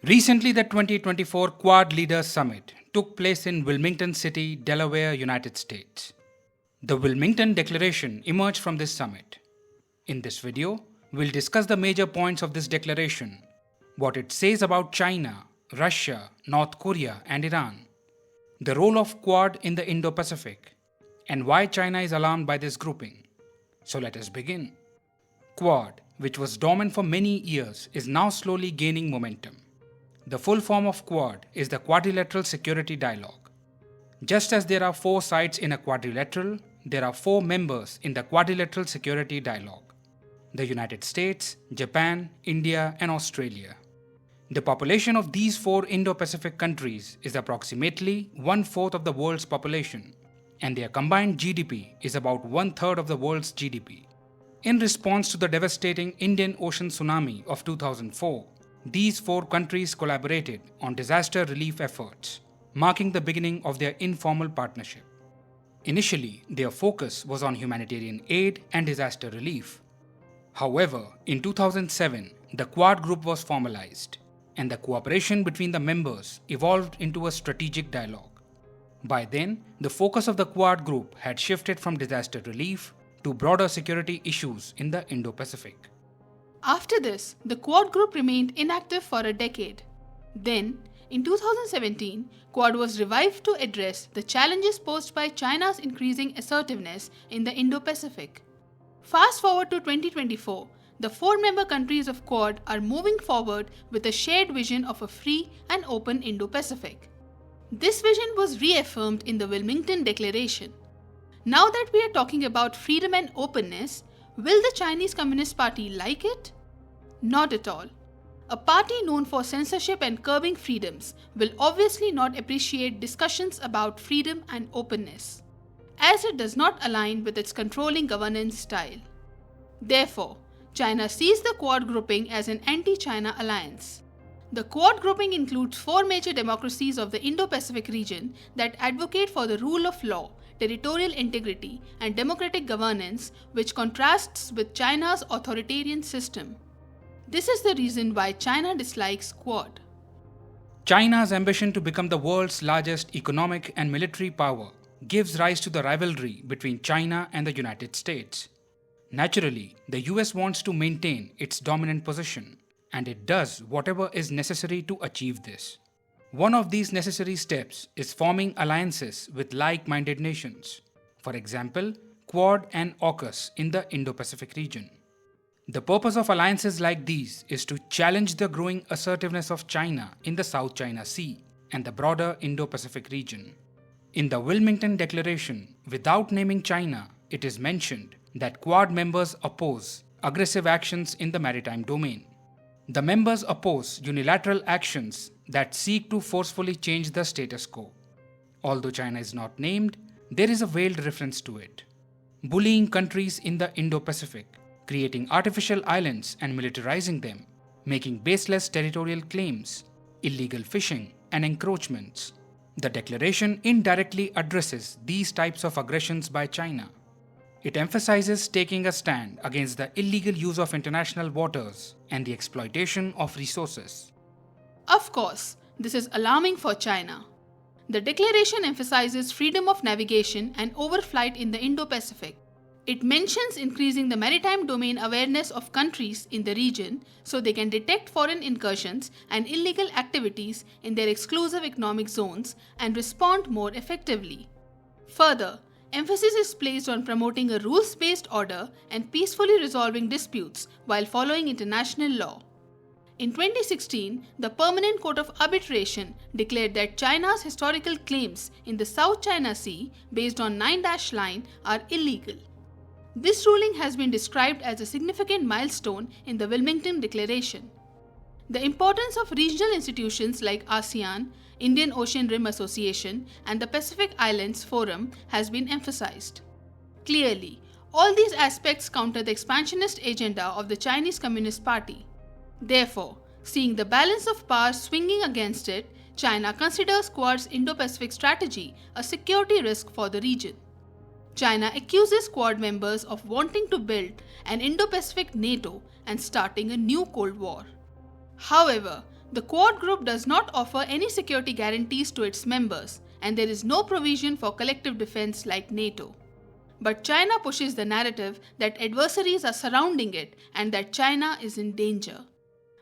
Recently, the 2024 Quad Leaders Summit took place in Wilmington City, Delaware, United States. The Wilmington Declaration emerged from this summit. In this video, we'll discuss the major points of this declaration, what it says about China, Russia, North Korea, and Iran, the role of Quad in the Indo-Pacific, and why China is alarmed by this grouping. So let us begin. Quad, which was dormant for many years, is now slowly gaining momentum. The full form of Quad is the Quadrilateral Security Dialogue. Just as there are 4 sides in a quadrilateral, there are 4 members in the Quadrilateral Security Dialogue: the United States, Japan, India, and Australia. The population of these 4 Indo-Pacific countries is approximately 1/4 of the world's population, and their combined GDP is about 1/3 of the world's GDP. In response to the devastating Indian Ocean tsunami of 2004, these 4 countries collaborated on disaster relief efforts, marking the beginning of their informal partnership. Initially, their focus was on humanitarian aid and disaster relief. However, in 2007, the Quad Group was formalized, and the cooperation between the members evolved into a strategic dialogue. By then, the focus of the Quad Group had shifted from disaster relief to broader security issues in the Indo-Pacific. After this, the Quad Group remained inactive for a decade. Then, in 2017, Quad was revived to address the challenges posed by China's increasing assertiveness in the Indo-Pacific. Fast forward to 2024, the 4 member countries of Quad are moving forward with a shared vision of a free and open Indo-Pacific. This vision was reaffirmed in the Wilmington Declaration. Now that we are talking about freedom and openness, will the Chinese Communist Party like it? Not at all. A party known for censorship and curbing freedoms will obviously not appreciate discussions about freedom and openness, as it does not align with its controlling governance style. Therefore, China sees the Quad grouping as an anti-China alliance. The Quad grouping includes 4 major democracies of the Indo-Pacific region that advocate for the rule of law, territorial integrity, and democratic governance, which contrasts with China's authoritarian system. This is the reason why China dislikes Quad. China's ambition to become the world's largest economic and military power gives rise to the rivalry between China and the United States. Naturally, the US wants to maintain its dominant position, and it does whatever is necessary to achieve this. One of these necessary steps is forming alliances with like-minded nations, for example, Quad and AUKUS in the Indo-Pacific region. The purpose of alliances like these is to challenge the growing assertiveness of China in the South China Sea and the broader Indo-Pacific region. In the Wilmington Declaration, without naming China, it is mentioned that Quad members oppose aggressive actions in the maritime domain. The members oppose unilateral actions that seek to forcefully change the status quo. Although China is not named, there is a veiled reference to it. Bullying countries in the Indo-Pacific, creating artificial islands and militarizing them, making baseless territorial claims, illegal fishing, and encroachments. The declaration indirectly addresses these types of aggressions by China. It emphasizes taking a stand against the illegal use of international waters and the exploitation of resources. Of course, this is alarming for China. The declaration emphasizes freedom of navigation and overflight in the Indo-Pacific. It mentions increasing the maritime domain awareness of countries in the region so they can detect foreign incursions and illegal activities in their exclusive economic zones and respond more effectively. Further, emphasis is placed on promoting a rules-based order and peacefully resolving disputes while following international law. In 2016, the Permanent Court of Arbitration declared that China's historical claims in the South China Sea based on Nine-Dash Line are illegal. This ruling has been described as a significant milestone in the Wilmington Declaration. The importance of regional institutions like ASEAN, Indian Ocean Rim Association, and the Pacific Islands Forum has been emphasized. Clearly, all these aspects counter the expansionist agenda of the Chinese Communist Party. Therefore, seeing the balance of power swinging against it, China considers Quad's Indo-Pacific strategy a security risk for the region. China accuses Quad members of wanting to build an Indo-Pacific NATO and starting a new Cold War. However, The Quad group does not offer any security guarantees to its members, and there is no provision for collective defense like NATO. But China pushes the narrative that adversaries are surrounding it and that China is in danger.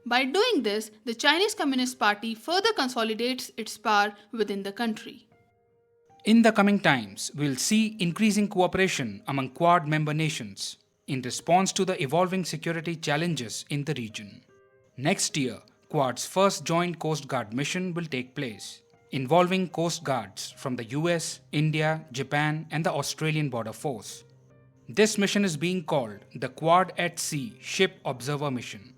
By doing this, the Chinese Communist Party further consolidates its power within the country. In the coming times, we will see increasing cooperation among Quad member nations in response to the evolving security challenges in the region. Next year, Quad's first joint Coast Guard mission will take place, involving Coast Guards from the US, India, Japan, and the Australian Border Force. This mission is being called the Quad at Sea Ship Observer Mission.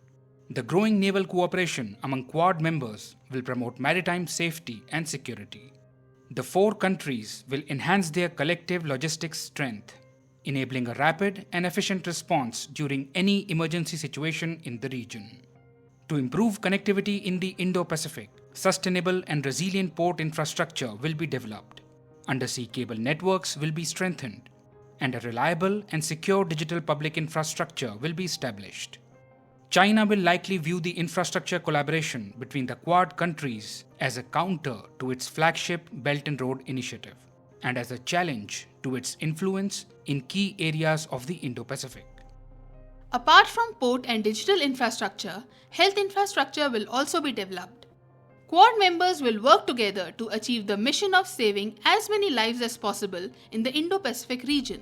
The growing naval cooperation among Quad members will promote maritime safety and security. The four countries will enhance their collective logistics strength, enabling a rapid and efficient response during any emergency situation in the region. To improve connectivity in the Indo-Pacific, sustainable and resilient port infrastructure will be developed, undersea cable networks will be strengthened, and a reliable and secure digital public infrastructure will be established. China will likely view the infrastructure collaboration between the Quad countries as a counter to its flagship Belt and Road Initiative and as a challenge to its influence in key areas of the Indo-Pacific. Apart from port and digital infrastructure, health infrastructure will also be developed. Quad members will work together to achieve the mission of saving as many lives as possible in the Indo-Pacific region.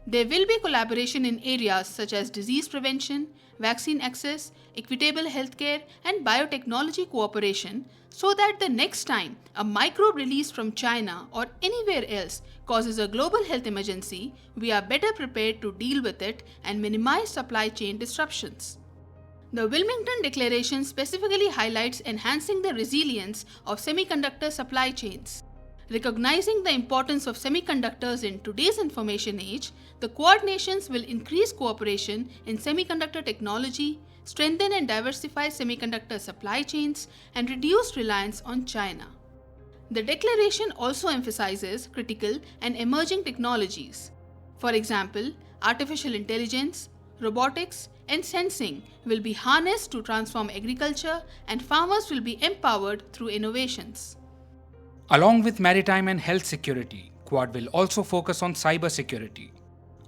There will be collaboration in areas such as disease prevention, vaccine access, equitable healthcare, and biotechnology cooperation so that the next time a microbe released from China or anywhere else causes a global health emergency, we are better prepared to deal with it and minimize supply chain disruptions. The Wilmington Declaration specifically highlights enhancing the resilience of semiconductor supply chains. Recognizing the importance of semiconductors in today's information age, the Quad nations will increase cooperation in semiconductor technology, strengthen and diversify semiconductor supply chains, and reduce reliance on China. The declaration also emphasizes critical and emerging technologies. For example, artificial intelligence, robotics, and sensing will be harnessed to transform agriculture, and farmers will be empowered through innovations. Along with maritime and health security, Quad will also focus on cyber security.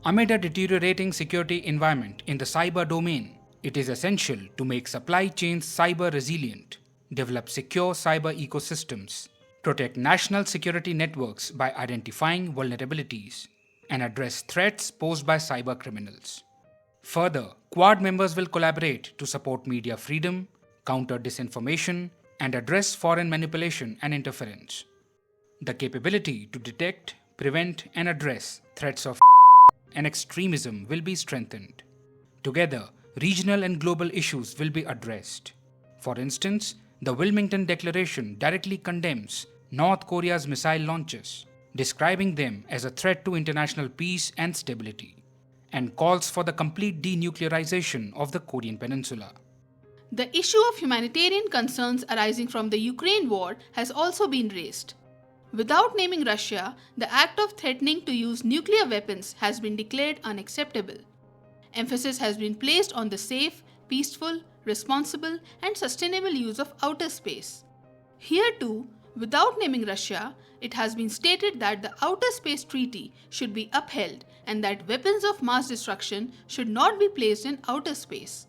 Amid a deteriorating security environment in the cyber domain, it is essential to make supply chains cyber resilient, develop secure cyber ecosystems, protect national security networks by identifying vulnerabilities, and address threats posed by cyber criminals. Further, Quad members will collaborate to support media freedom, counter disinformation, and address foreign manipulation and interference. The capability to detect, prevent, and address threats of and extremism will be strengthened. Together, regional and global issues will be addressed. For instance, the Wilmington Declaration directly condemns North Korea's missile launches, describing them as a threat to international peace and stability, and calls for the complete denuclearization of the Korean Peninsula. The issue of humanitarian concerns arising from the Ukraine war has also been raised. Without naming Russia, the act of threatening to use nuclear weapons has been declared unacceptable. Emphasis has been placed on the safe, peaceful, responsible, and sustainable use of outer space. Here too, without naming Russia, it has been stated that the Outer Space Treaty should be upheld and that weapons of mass destruction should not be placed in outer space.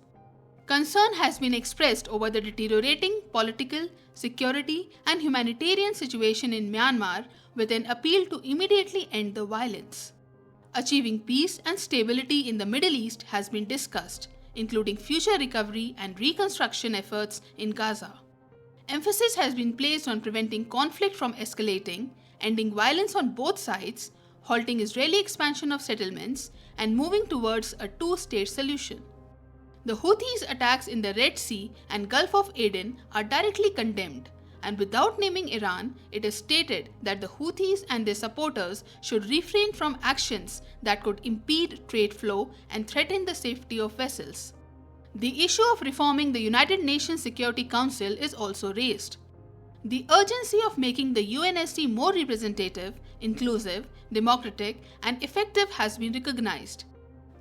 Concern has been expressed over the deteriorating political, security, and humanitarian situation in Myanmar with an appeal to immediately end the violence. Achieving peace and stability in the Middle East has been discussed, including future recovery and reconstruction efforts in Gaza. Emphasis has been placed on preventing conflict from escalating, ending violence on both sides, halting Israeli expansion of settlements, and moving towards a two-state solution. The Houthis' attacks in the Red Sea and Gulf of Aden are directly condemned, and without naming Iran, it is stated that the Houthis and their supporters should refrain from actions that could impede trade flow and threaten the safety of vessels. The issue of reforming the United Nations Security Council is also raised. The urgency of making the UNSC more representative, inclusive, democratic, and effective has been recognized.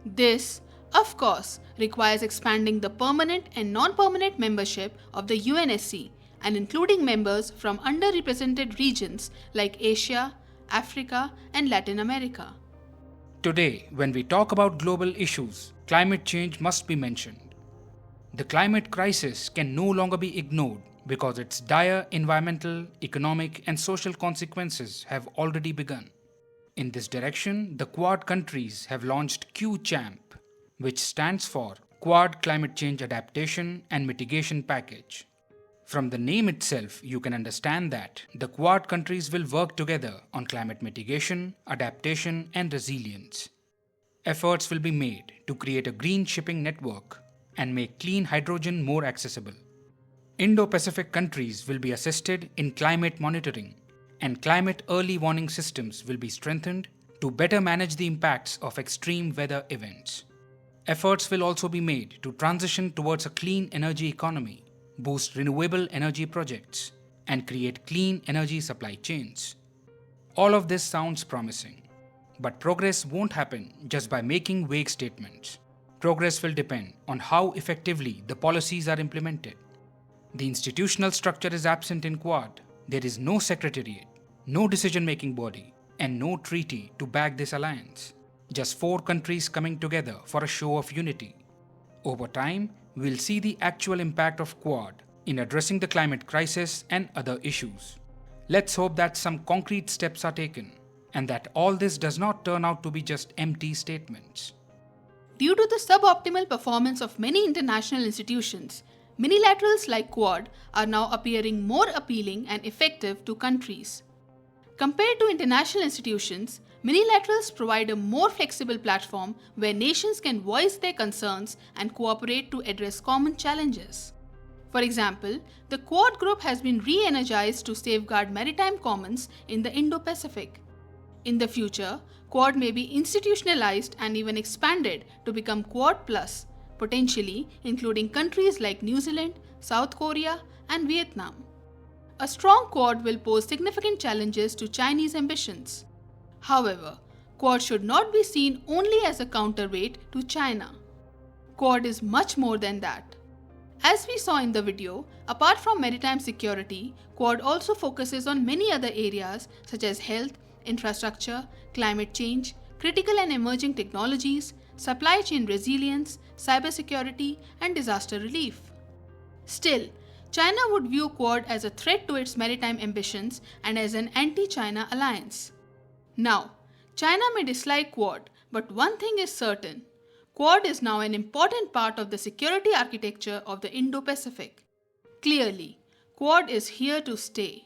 This, of course, requires expanding the permanent and non-permanent membership of the UNSC and including members from underrepresented regions like Asia, Africa, and Latin America. Today, when we talk about global issues, climate change must be mentioned. The climate crisis can no longer be ignored because its dire environmental, economic, and social consequences have already begun. In this direction, the Quad countries have launched QChamp, which stands for Quad Climate Change Adaptation and Mitigation Package. From the name itself, you can understand that the Quad countries will work together on climate mitigation, adaptation, and resilience. Efforts will be made to create a green shipping network and make clean hydrogen more accessible. Indo-Pacific countries will be assisted in climate monitoring, and climate early warning systems will be strengthened to better manage the impacts of extreme weather events. Efforts will also be made to transition towards a clean energy economy, boost renewable energy projects, and create clean energy supply chains. All of this sounds promising, but progress won't happen just by making vague statements. Progress will depend on how effectively the policies are implemented. The institutional structure is absent in Quad. There is no secretariat, no decision-making body, and no treaty to back this alliance. Just 4 countries coming together for a show of unity. Over time, we'll see the actual impact of Quad in addressing the climate crisis and other issues. Let's hope that some concrete steps are taken and that all this does not turn out to be just empty statements. Due to the suboptimal performance of many international institutions, minilaterals like Quad are now appearing more appealing and effective to countries. Compared to international institutions, minilaterals provide a more flexible platform where nations can voice their concerns and cooperate to address common challenges. For example, the Quad group has been re-energized to safeguard maritime commons in the Indo-Pacific. In the future, Quad may be institutionalized and even expanded to become Quad Plus, potentially including countries like New Zealand, South Korea, and Vietnam. A strong Quad will pose significant challenges to Chinese ambitions. However, Quad should not be seen only as a counterweight to China. Quad is much more than that. As we saw in the video, apart from maritime security, Quad also focuses on many other areas such as health, infrastructure, climate change, critical and emerging technologies, supply chain resilience, cybersecurity, and disaster relief. Still, China would view Quad as a threat to its maritime ambitions and as an anti-China alliance. Now, China may dislike Quad, but one thing is certain. Quad is now an important part of the security architecture of the Indo-Pacific. Clearly, Quad is here to stay.